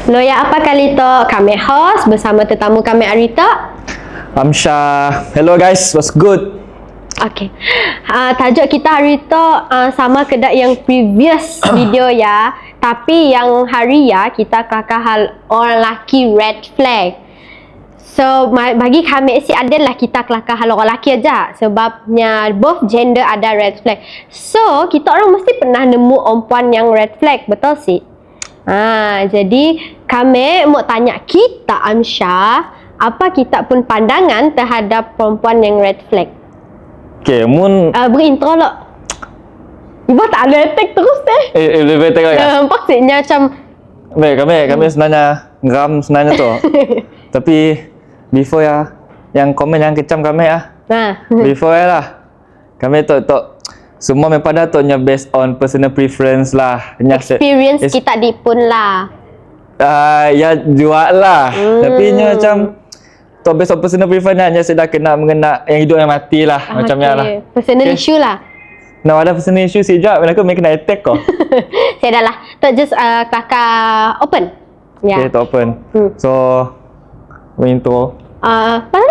Loya apa kali to? Kami host bersama tetamu kami Arita. Amsha. Hello guys, what's good? Okay. Tajuk kita hari tu sama kedak yang previous video ya. Tapi yang hari ya kita kakak hal orang laki red flag. So bagi kami si adalah kita kelakar hal orang lelaki aja sebabnya both gender ada red flag. So kita orang mesti pernah nemu perempuan yang red flag, betul sih? Jadi kami mau tanya kita Amsha, apa kita pun pandangan terhadap perempuan yang red flag? Okay, mun Beri intro lo. Ibu tak ada attack terus deh. lebih tengok ya. Nampak sih macam Baik, kami sebenarnya geram sebenarnya tu. Tapi before ya, yang komen yang kecam kami ya. Before ya lah. Kami tu semua pada tu based on personal preference lah. experience kita di pun lah. Ya jual lah. Tapi macam tu based on personal preference hanya saya dah kena mengena yang hidup yang mati lah. Macamnya lah. Personal issue lah. Nak ada personal issue sih jap. Aku kena attack kau. Saya dah lah. Tak just kakak open. Ya. Okay, tu open. So intro. Apa?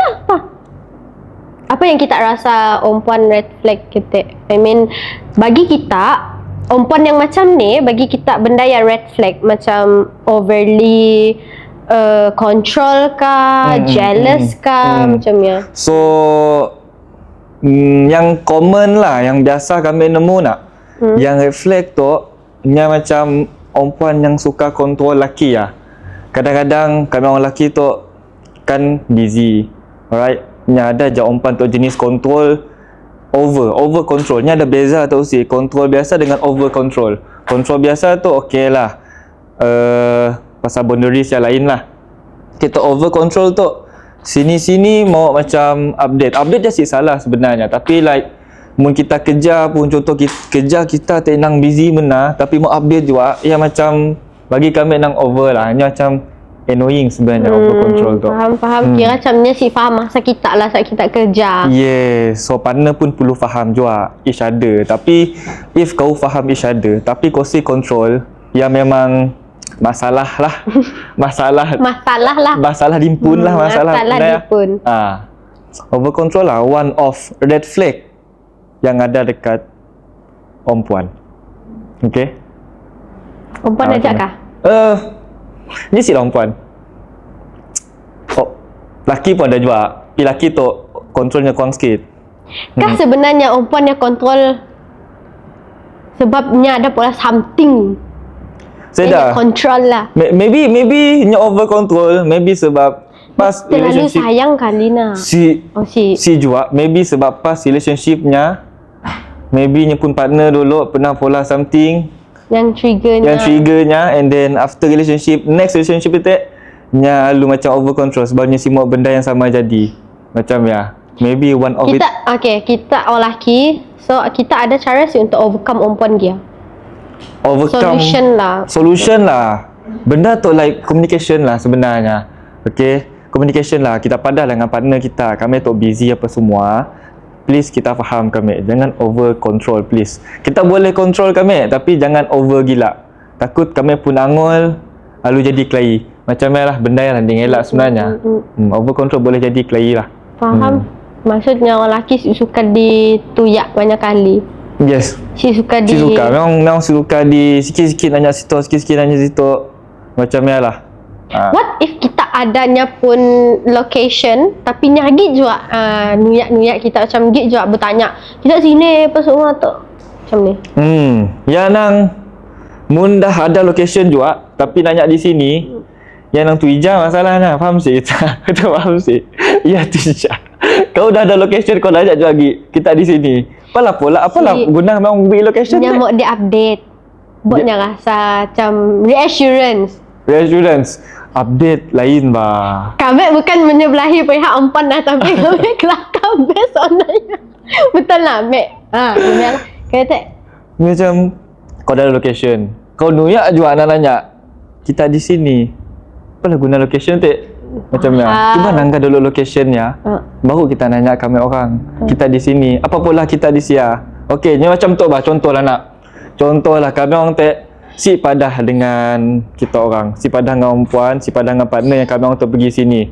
Apa yang kita rasa perempuan red flag kita? I mean, bagi kita perempuan yang macam ni, bagi kita benda yang red flag macam overly control kah, jealous kah, macamnya. So yang common lah, yang biasa kami nemu nak, yang red flag tu nya macam perempuan yang suka kontrol lelaki lah. Kadang-kadang kami orang lelaki tu kan busy, alright. Nya ada je perempuan tu jenis kontrol over control. Nya ada beza tau sih, kontrol biasa dengan over control. Kontrol biasa tu okey lah, pasal boundaries yang lain lah. Kita over control tu sini-sini mau macam update je sih salah sebenarnya. Tapi like mun kita kerja pun, contoh kerja kita tenang busy benar, tapi mau update juga ya macam bagi kami nang over lah. Nya macam annoying sebenarnya over control tu. Faham. Kira macamnya si faham masa kita lah saat kita kerja. Yes, so partner pun perlu faham juga each other. Tapi if kau faham each other tapi kau si control, ya memang masalah lah. Masalah dimpun lah. Masalah dimpun. Over control lah one of red flag yang ada dekat perempuan. Okay? Perempuan ajak kah? Ni si perempuan. Laki pun ada juga. Tapi laki tu kontrolnya kurang sikit. Kah sebenarnya perempuan yang kontrol sebabnya ada pula something. Saya dah control lah. Maybe nya over control, maybe sebab pas terlalu relationship sayang kali nah. Si juga maybe sebab pas relationshipnya, maybe nya pun partner dulu pernah pola something yang triggernya, and then after next relationship itu nya lu macam over control sebabnya semua benda yang sama jadi macam ya, maybe one of kita, kita orang lelaki, so kita ada cara sih untuk overcome perempuan dia. Solution lah benda tu like communication lah sebenarnya. Okay, communication lah. Kita padah dengan partner kita, kami tu busy apa semua, please kita faham kami, jangan over control please. Kita boleh control kami tapi jangan over gila. Takut kami pun angol lalu jadi kelahi. Macam lah benda yang landing elak sebenarnya. Over control boleh jadi kelahi lah. Faham. Maksudnya orang lelaki suka dituyak banyak kali. Yes. Memang suka di sikit-sikit nanya situ, sikit-sikit nanya situ. Macam lah. What if kita adanya pun location tapi nyagi juga nuyak kita macam git juga bertanya kita sini apa semua tu macam ni. Ya nang mun dah ada location juga tapi nanya di sini, ya nang tu ija masalahnya. Faham sih kita. Kita faham sih. Ya tu ija. Kau dah ada location kau nanya juga kita di sini. Apalah guna memang beri location ni. Mau di-update. Buatnya rasa macam reassurance. Update lain bah. Kami bukan menyebelahi pihak empan lah, tapi kami kelakar based on nanya. Betul lah, Mek. Memang kata macam kau ada location. Kau nuyak juga nak nanya. Kita di sini. Apalah guna location tu? Macam cuba nangka dulu locationnya. Baru kita nanya kami orang. Kita di sini. Apa pula kita di sia. Okey, ni macam tu bah, contohlah nak. Contohlah kami orang si padah dengan kita orang, si padah dengan perempuan, si padah dengan partner yang kami orang tu pergi sini.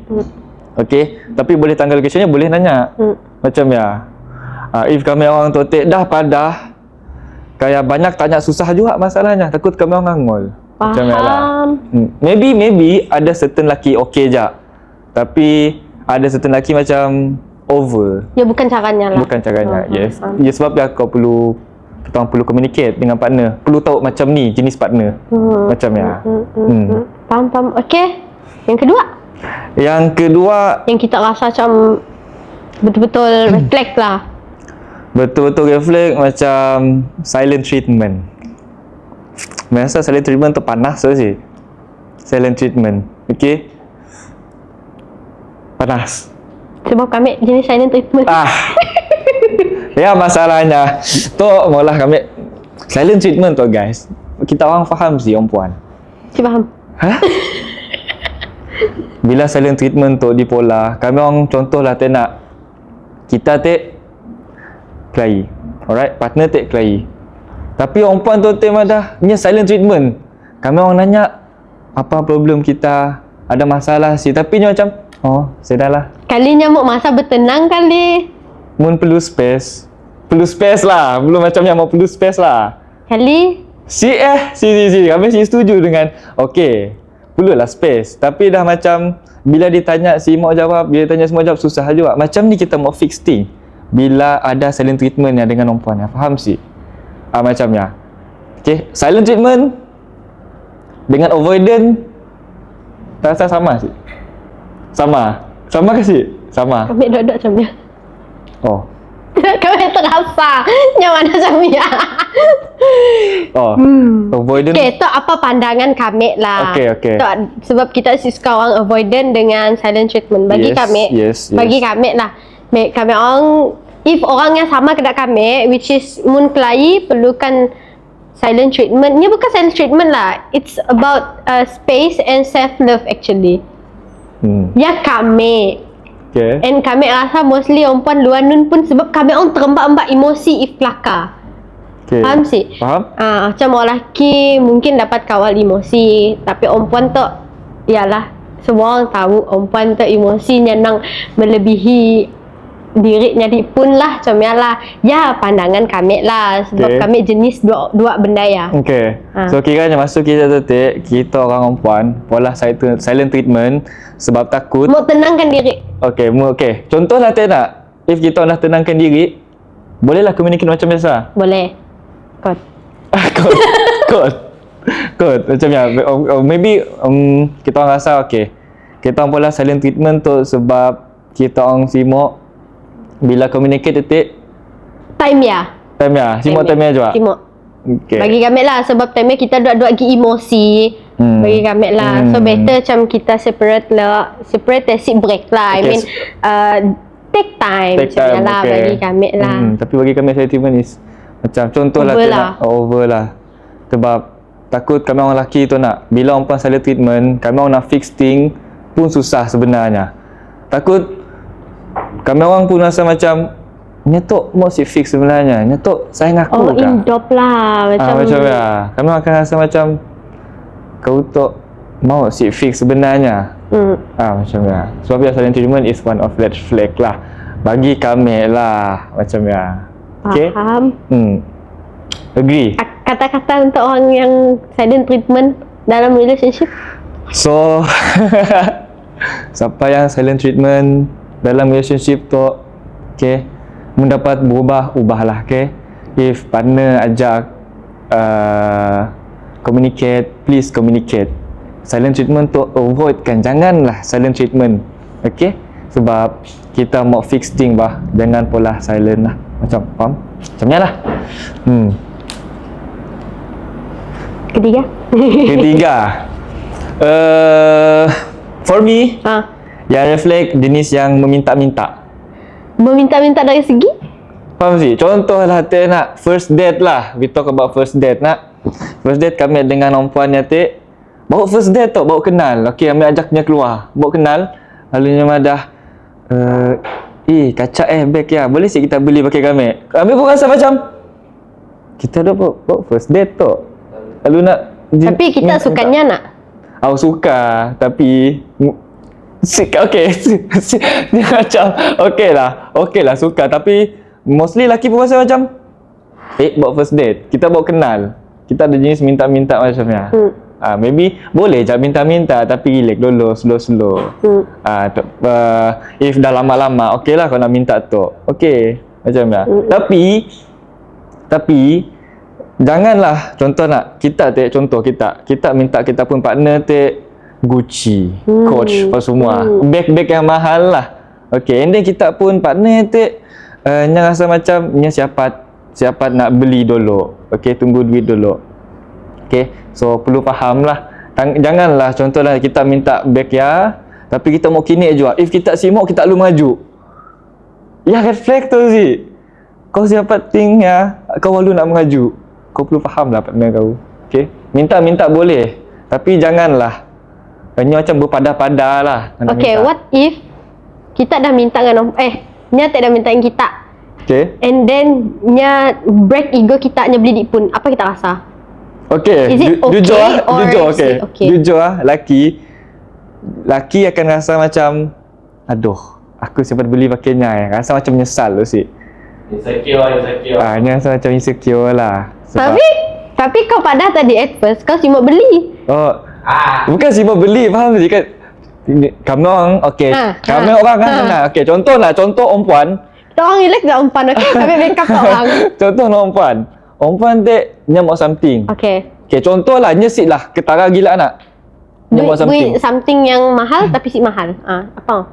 Okey, tapi boleh tanggal locationnya, boleh nanya. Macam ya. If kami orang tu dah padah, kayak banyak tanya susah juga masalahnya. Takut kami orang ngangol. Macam ya lah. Maybe ada certain laki okey je. Tapi ada certain laki macam over. Ya bukan caranya lah. Bukan caranya. Yes. Ya sebab dia kau perlu, kita orang perlu communicate dengan partner. Perlu tahu macam ni jenis partner. Macam ya. Faham. Okey. Yang kedua? Yang kedua, yang kita rasa macam betul-betul reflect lah. Betul-betul reflect macam silent treatment. Biasa silent treatment tu panas saja. Silent treatment. Okey. Panas. Sebab kami jenis silent treatment. Ya masalahnya tu malah kami silent treatment tu guys. Kita orang faham sih perempuan. Cik faham. Bila silent treatment tu dipolar, kami orang contohlah nak kita kelahi. Alright, partner kelahi. Tapi perempuan tu dah nya silent treatment. Kami orang nanya apa problem kita, ada masalah sih, tapi dia macam saya dah lah. Kali nyamuk masa bertenang kali. Mun perlu space. Perlu space lah. Belum macam yang mau perlu space lah. Kali Si. Kami setuju dengan okey. Perlulah space. Tapi dah macam bila ditanya si mau jawab, bila tanya semua jawab susah juga. Macam ni kita mau fix thing. Bila ada silent treatment yang dengan perempuan. Faham sih? Macamnya. Okey, silent treatment dengan avoidant rasa sama sih. Sama ke sih? Sama. kami duduk macam ni. Oh. Kami terasa nyaman macam ni. Avoidant. Okay, tu apa pandangan kami lah. Okay. Sebab kita suka orang avoidant dengan silent treatment. Bagi kami, bagi kami lah. Kami orang, if orang yang sama kepada kami, which is mun kelahi perlukan silent treatment. Ini bukan silent treatment lah. It's about space and self-love actually. Ya kami. Okay. And kami rasa mostly perempuan luar nun pun sebab kami orang terembak-embak emosi if kelakar. Okay. Faham sih? Faham? Macam orang lelaki mungkin dapat kawal emosi, tapi perempuan tu ialah semua orang tahu perempuan tu emosinya nang melebihi dirinya pun lah, macam lah. Ya pandangan kami lah sebab kami jenis dua benda ya. Okay. So kiranya masuk kita tu kita orang perempuan pola silent treatment sebab takut mau tenangkan diri. Okay. Contohlah nak if kita nak tenangkan diri, bolehlah communicate macam biasa. Boleh. Kot macam ya. Maybe kita orang rasa kita orang pola silent treatment tu sebab kita orang simok bila communicate time ya simok time juga. Simok. Okay. Bagi kami lah sebab time kita dua-dua lagi emosi. Bagi kami lah. So better macam kita separate seat break lah. I mean take time macam lah bagi kami lah. Tapi bagi kami silent treatment is macam contohlah over lah. Sebab takut kami orang lelaki tu nak bila perempuan silent treatment, kami orang nak fix thing pun susah sebenarnya. Takut kami orang pun rasa macam nyetok mau si fix sebenarnya. Nyetok sayang aku kah? Indop lah macam ya. Kami akan rasa macam kau tu mau si fix sebenarnya. Macam ya. Sebab ya silent treatment is one of red flag lah. Bagi kami lah macam ya. Okay? Faham. Agree. Kata-kata untuk orang yang silent treatment dalam relationship. So siapa yang silent treatment dalam relationship tu, mendapat berubah, ubahlah. If partner ajak communicate, please communicate. Silent treatment tu avoidkan, janganlah silent treatment. Sebab kita mau fix thing jangan pola silent lah. Macam faham? Macamnya lah. Ketiga. For me, yang reflect jenis yang meminta-minta. Meminta-minta dari segi? Faham sih? Contohlah nak first date lah. We talk about first date nak. First date kami dengan perempuan yang bawa first date tu, bawa kenal. Kami ajaknya keluar. Bawa kenal. Lalu dia dah kacak bag ya. Boleh sih kita beli pakai kami. Kami pun rasa macam kita dah bawa first date tu. Lalu nak Tapi kita sukanya nak. Aku suka, tapi okay, dia macam okay lah suka, tapi mostly lelaki pun rasa macam buat first date, kita bawa kenal, kita ada jenis minta-minta macamnya. Maybe boleh je minta-minta, tapi relax dulu, slow. If dah lama-lama, okay lah kau nak minta tu, okay macamnya. Tapi janganlah, contoh nak kita contoh kita minta kita pun partner Gucci, Coach apa semua, bag yang mahal lah. Okay, and then kita pun partner nya rasa macam nya siapa nak beli dulu. Okay, tunggu duit dulu. Okay, so perlu faham lah. Janganlah contohlah kita minta bag ya, tapi kita mau kini juga. If kita simok, kita lu maju. Ya, red flag tu sih. Kau siapa ting ya, kau lu nak mengaju. Kau perlu faham lah partner kau. Okay, minta boleh, tapi janganlah hanya macam berpada-pada lah. Okay, what if kita dah minta dengan nya tak dah minta dengan kita. Okay. And then nya break ego kita, nya beli pun, apa kita rasa? Okay, is it okay jujur okay. Okay. Jujur laki akan rasa macam aduh, aku sempat beli pakainya rasa macam menyesal tu sih. Insecure. Ni rasa macam insecure lah. Sebab tapi kau pada tadi at first kau cuma beli. Bukan cuma beli, faham sih kan? Kami orang, kami orang kan senang. Okay, contoh perempuan. Kita orang relax dah umpan, okay? Kami backup kat orang. Contoh perempuan nya mau something. Okay, contoh lah, nyesik lah, ketara gila nak. Duit something yang mahal tapi si mahal. Apa?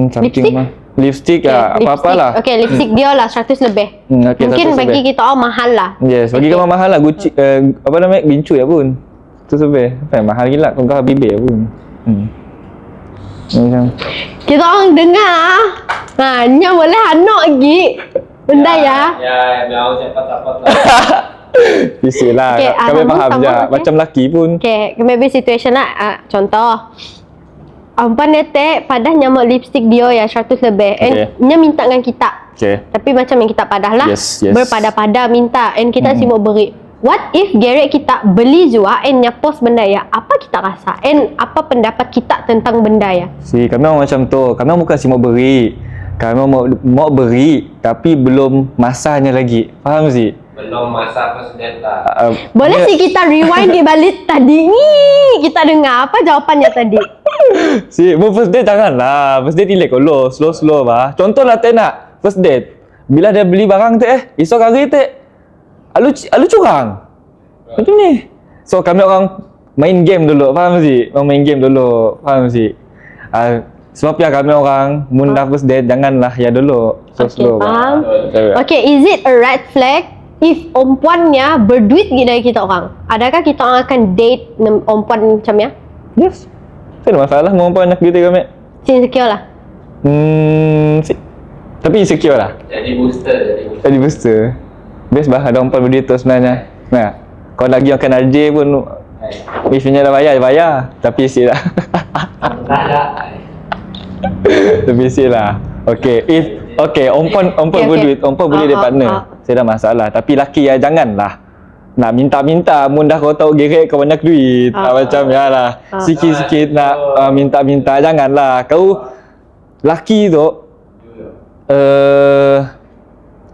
Something lipstick lah, apa-apa lah. Okay, lipstick dia lah 100 lebih. Mungkin bagi kita mahal lah. Yes, bagi kau mahal lah. Gucci, apa namanya, bincu ya pun. 100 lebih. Apa mahal gila, kau Habibie pun. Macam kita orang dengar nya boleh anak lagi benda ya. Mau cepat-cepat lah. Isi lah, kami faham je. Macam lelaki pun. Okay, maybe situation lah. Contoh perempuan netek padah nyamuk lipstick dia yang 100 lebih. And nya minta dengan kita. Tapi macam yang kita padah lah. Yes. Berpada-pada minta. And kita semua beri. What if Garrett kita beli juga and nya post benda ya? Apa kita rasa? And apa pendapat kita tentang benda ya? Kami orang macam tu. Kami bukan semua beri. Kami mau beri tapi belum masanya lagi. Faham sih? Belum masa first date lah. Boleh sih kita rewind di balik tadi ni. Kita dengar apa jawapannya tadi. First date janganlah. First date relax dulu, slow bah. Contoh lah nak first date. Bila dia beli barang esok hari alu curang. Macam ni. So kami orang main game dulu, faham sih? Main game dulu, faham sih? Sebab ya kami orang mun dah first date janganlah ya dulu. Slow bah. Okay, is it a red flag if perempuannya berduit dari kita orang? Adakah kita orang akan date perempuan macam ya? Yes. Tak ada masalah perempuan nak duit kami. Insecure lah. Tapi insecure lah. Jadi booster. Best bah ada perempuan berduit tu sebenarnya. Nah, kalau lagi akan RJ pun wifi-nya dah bayar. Tapi isi lah. Tapi isi lah. Okay, perempuan berduit, perempuan boleh dia partner. Saya dah masalah. Tapi laki ya janganlah nak minta-minta. Mun dah kau tahu gerek kau banyak duit. Macam ya lah. Sikit-sikit nak minta-minta. Janganlah. Kau laki tu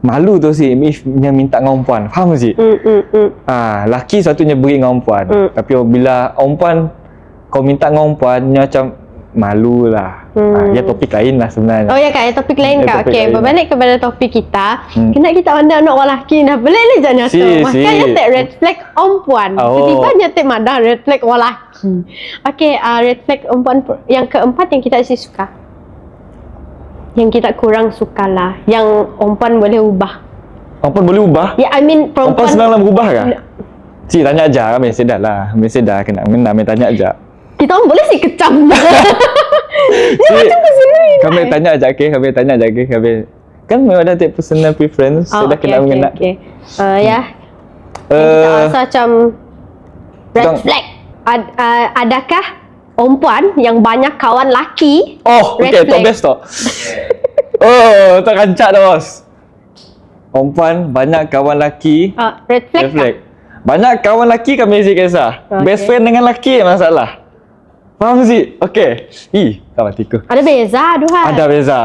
malu tu sih if dia minta dengan perempuan. Faham sih? Laki satunya beri dengan perempuan. Tapi bila perempuan kau minta dengan perempuan dia macam malu lah. Ya topik lain lah sebenarnya. Oh ya kak, ya topik lain kak. Okay, berbalik kepada topik kita. Kena kita pandang anak orang lelaki dah boleh je nyata. Makanya tak red flag perempuan. Tiba-tiba nyetik madah red flag orang lelaki. Okay, red flag perempuan yang keempat yang kita isi suka. Yang kita kurang suka lah. Yang perempuan boleh ubah. Perempuan boleh ubah? Ya, I mean perempuan senang lah berubah kah? Tanya aja kami sedar lah. Kami sedar kena tanya aja. Kita orang boleh sih kecam. Kami tanya aja ke, kan memang ada personal preference. Sudah kena mengenal. Ya. Kita rasa macam red flag. Adakah perempuan yang banyak kawan laki? Okay, top best tu. Tak rancak dah bos. Perempuan banyak kawan laki. Red flag. Banyak kawan lelaki kami mesti kisah. Okay. Best friend dengan lelaki yang masalah. Faham Zik? Okay. Kawan tiku. Ada beza Duhan. Ada beza.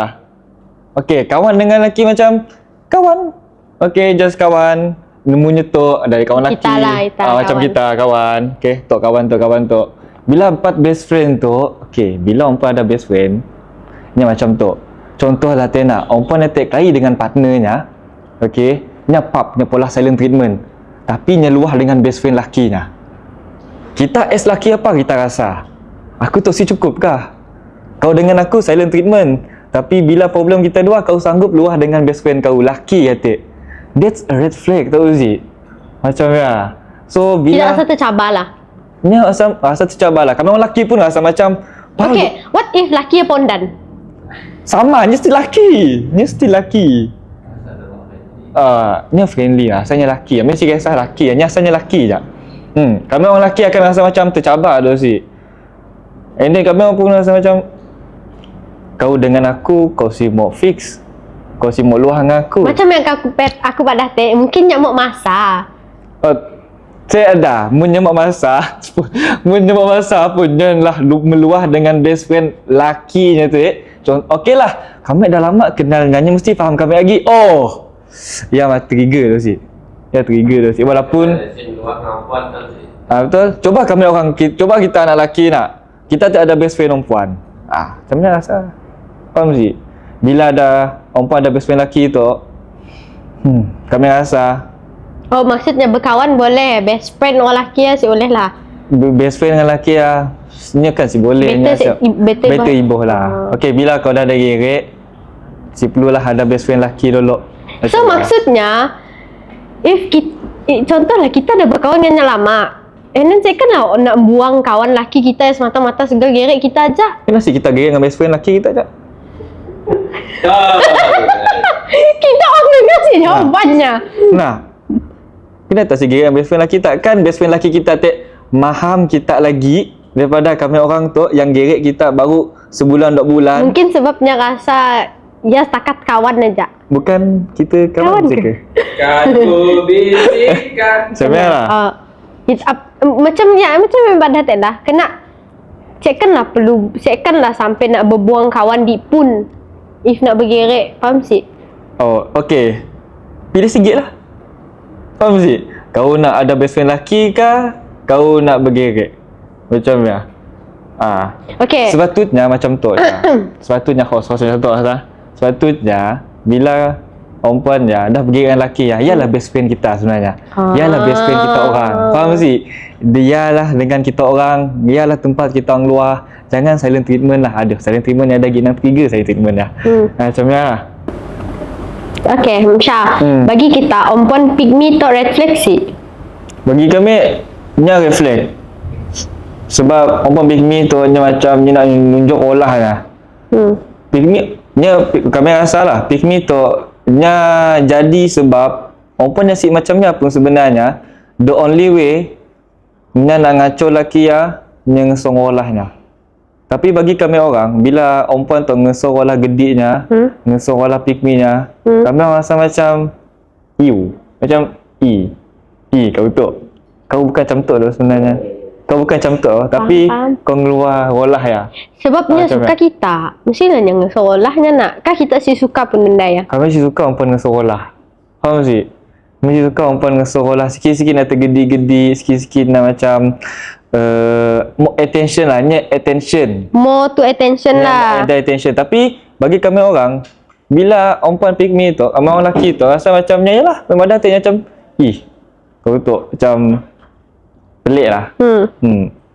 Okay, kawan dengan lelaki macam kawan. Okay, just kawan. Nemu nyetok dari kawan lelaki. Kita lah, macam kawan. kita kawan. Okay, tok kawan tok. Bila empat best friend tu, okay, bila orang ada best friend, ni macam tu. Contohlah Tena, orang attack kali dengan partnernya, okay, nya pub, nya pola silent treatment. Tapi nya luah dengan best friend lakinya. Kita as laki apa kita rasa? Aku tu si cukup kah? Kau dengan aku silent treatment. Tapi bila problem kita dua, kau sanggup luah dengan best friend kau laki attack. That's a red flag, tahu Zik? Macam ya. So Tidak bila rasa tercabar lah. nya rasa tercabar lah. Kami orang laki pun rasa macam Okay, what if laki pondan? sama, mesti laki. Mesti laki. Ni friendly lah. Asalnya laki. Mesti kisah laki. Ni asalnya laki je. Kami orang laki akan rasa macam tercabar tu si. And then kami orang pun rasa macam kau dengan aku, kau si mau fix. Kau si mau luah dengan aku. Macam yang aku pada tek, mungkin nak mau masa. Saya ada menyemak masa pun janganlah meluah dengan best friend lakinya tu okey lah, kami dah lama kenal dengannya, mesti faham kami lagi. Ya trigger tu si. Walaupun betul. Coba kita anak lelaki nak. Kita tak ada best friend perempuan. Macam mana rasa? Faham si? Bila ada perempuan ada best friend lelaki tu, kami rasa Maksudnya berkawan boleh, best friend orang lelaki lah si boleh lah. best friend dengan lelaki lah. Sebenarnya kan si boleh. Better ibuh lah. Okay, bila kau dah ada gerek, si perlulah ada best friend lelaki dulu. So maksudnya, if contohlah kita dah berkawan dengan yang lama, and then saya kan nak buang kawan lelaki kita semata-mata segala gerek kita aja. Kenapa sih kita gerek dengan best friend lelaki kita aja? Kita orang dengar sih jawabannya. Nah, kenapa si gerek dengan best friend lelaki? Takkan best friend lelaki kita maham kita lagi daripada kami orang tu yang gerek kita baru sebulan 2 bulan. Mungkin sebabnya rasa ya setakat kawan aja. Bukan kita kawan ke? Kan ku bisikan. Sebenarnya lah. Macam yang pada tak dah kena cekkanlah sampai nak berbuang kawan di pun if nak bergerek, faham sih? Okay. Pilih sikit lah. Faham sih? Kau nak ada best friend lelaki kah? Kau nak bergerek? Macam ya. Okay. Sepatutnya macam tu lah. Sepatutnya macam tu lah. Sepatutnya bila perempuan dah bergerek dengan lelaki ialah best friend kita sebenarnya. Ialah best friend kita orang. Faham sih? Dialah dengan kita orang, ialah tempat kita orang luar. Jangan silent treatment lah. Ada silent treatment yang ada gina 3 silent treatment dah. Macam ni lah. Okay, Syah. Bagi kita, perempuan pygmy tu red flag sih. Bagi kami, nya red flag. Sebab perempuan pygmy tu macam ni nak nunjuk olah lah. Pygmy, kami rasa lah, pygmy tu nya jadi sebab perempuan yang macamnya pun sebenarnya the only way nya nak ngaco laki nya ngesong olahnya. Tapi bagi kami orang, bila perempuan tu ngesong olah gediknya, ngesong olah pygmy-nya, kami orang rasa macam macam kau tu. Kau bukan macam tu tu sebenarnya. Kau bukan macam tu, tapi kau ngeluar olah ya. Sebabnya suka kita. Mestilah yang seolahnya nak. Kah kita si suka pun benda ya? Kami si suka perempuan ngeseolah. Faham sih? Mesti suka perempuan ngeseolah. Sikit-sikit nak tergedi-gedi, sikit-sikit nak macam more attention lah. Attention. More to attention lah. Ada attention. Tapi bagi kami orang, bila perempuan pygmy tu, sama orang lelaki tu rasa macamnya yalah, memang dah tanya macam kau tu macam pelik lah.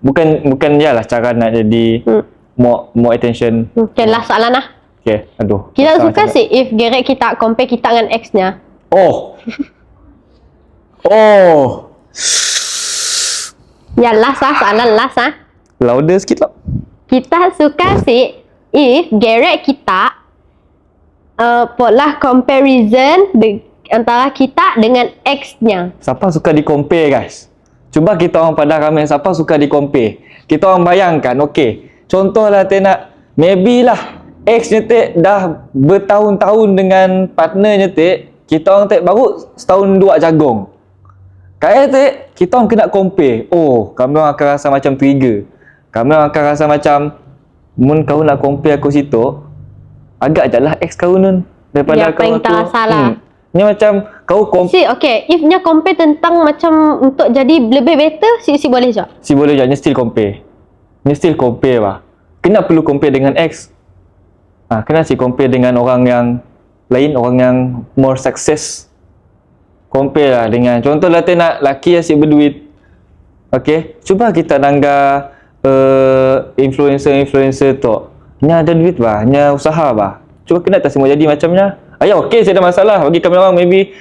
Bukan yalah cara nak jadi more attention. Okay, last soalan lah. Okay, aduh. Kita suka sih if gerek kita compare kita dengan ex-nya. Ya last lah, soalan last lah. Louder sikit lah. Kita suka sih if gerek kita buatlah comparison antara kita dengan ex-nya. Siapa suka di-compare guys? Cuba kita orang pada kami, siapa suka di-compare? Kita orang bayangkan, okey. Contohlah nak maybe lah ex nyetik dah bertahun-tahun dengan partner nyetik, kita orang baru setahun 2 jagung. Kat estate, kita orang kena compare. Oh, kami orang akan rasa macam trigger. Kami orang akan rasa macam, mun kau nak compare aku situ, agak je lah ex kau nun. Daripada Yang paling tak salah. Ni macam, kau compare. Okay, if nya compare tentang macam untuk jadi lebih better, si boleh je. Si boleh je, ni still compare. Ni still compare lah. Kena perlu compare dengan ex. Kena si compare dengan orang yang lain, orang yang more success. Compare lah dengan, contoh lah nak laki asyik berduit. Okay, cuba kita langgar influencer tu. Nya ada duit bah, nya usaha bah. Cuba kena tak semua jadi macamnya. Ayah okey, saya ada masalah. Bagi kami orang maybe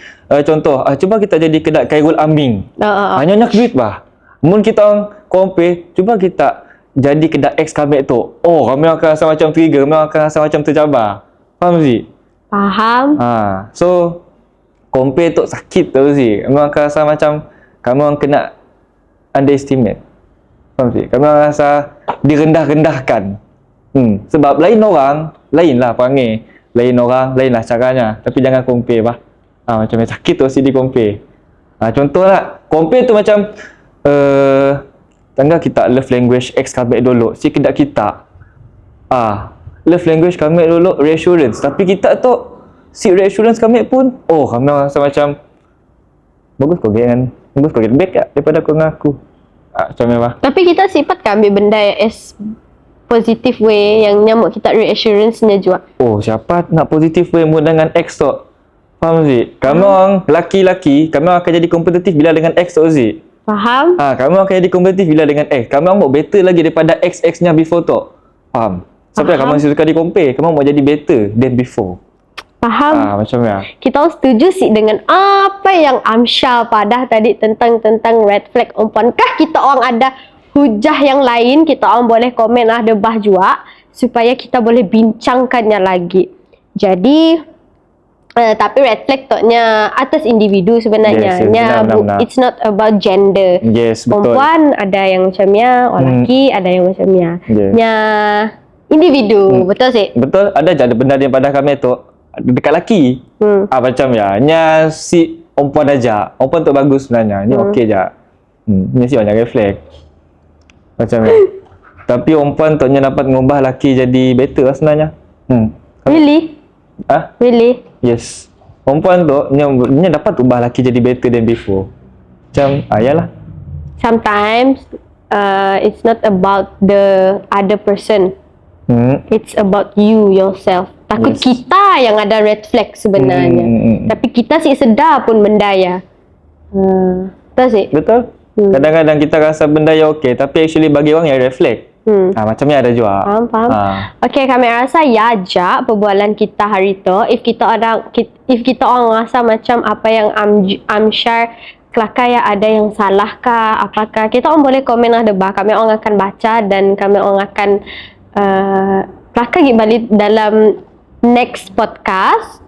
contoh, cuba kita jadi kedai Khairul Ambing. Hanya nak duit bah. Mun kita orang compare, cuba kita jadi kedai ex kami tu. Oh, kami akan rasa macam trigger, kami akan rasa macam tercabar. Faham tak? Faham. So compare tu sakit tu sih. Kami akan rasa macam kami orang kena underestimate. Faham tak? Kami orang rasa direndah-rendahkan. Sebab lain orang, lainlah perangai. Lain orang, lainlah caranya. Tapi jangan compare bah. Macam sakit tu sih di compare. Contoh lah, compare tu macam tangga kita love language ex kami dulu. Si kedak kita. Love language kami dulu reassurance. Tapi kita tu si reassurance kami pun, kami rasa macam bagus kau get back tak daripada kau dengan aku. Macam ni bah. Tapi kita sifat kan ambil benda yang as positive way, yang nyamuk kita reassurance-nya juga. Siapa nak positive way mood dengan ex tu? Faham Zik? Kami orang laki-laki, kami orang akan jadi kompetitif bila dengan ex tu Zik. Faham? Kami orang akan jadi kompetitif bila dengan ex. Kami orang mau better lagi daripada ex-exnya before tu. Faham? Sampai kami masih suka di compare, kami mau jadi better than before. Faham? Macam ya. Kita orang setuju sih dengan apa yang Amsyar padah tadi tentang red flag perempuan. Kah kita orang ada hujah yang lain, kita orang boleh komen debah juga supaya kita boleh bincangkannya lagi. Jadi tapi red flag toknya atas individu sebenarnya. Yes, benar. It's not about gender. Yes, betul. Perempuan ada yang macamnya, lelaki ada yang macamnya. Yes. Nya individu, betul sih? Betul, ada je ada benda yang pada kami tu dekat lelaki. Macam ya, nya si perempuan aja. Perempuan tu bagus sebenarnya. Ni okey je. Ni si banyak red flag. Macam ni. Tapi perempuan tu dapat mengubah lelaki jadi better lah sebenarnya. Really? Really? Yes. Perempuan tu nya dapat ubah lelaki jadi better than before. Macam yalah. Sometimes it's not about the other person. It's about you yourself. Takut kita yang ada red flag sebenarnya. Tapi kita sih sedar pun mendaya. Betul sih? Betul. Kadang-kadang kita rasa benda yang okey, tapi actually bagi orang yang red flag. Macam ni ada juga. Faham. Okay, kami rasa ya aja perbualan kita hari tu. If kita orang rasa macam apa yang Amsyar kelakar ya ada yang salah kah, apakah, kita orang boleh komen debah. Kami orang akan baca dan kami orang akan kelakar balik dalam next podcast.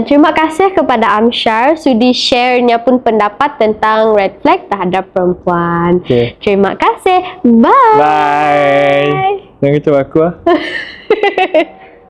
Terima kasih kepada Amsyar sudi share-nya pun pendapat tentang red flag terhadap perempuan. Terima kasih. Bye. Bye. Jangan kecewa aku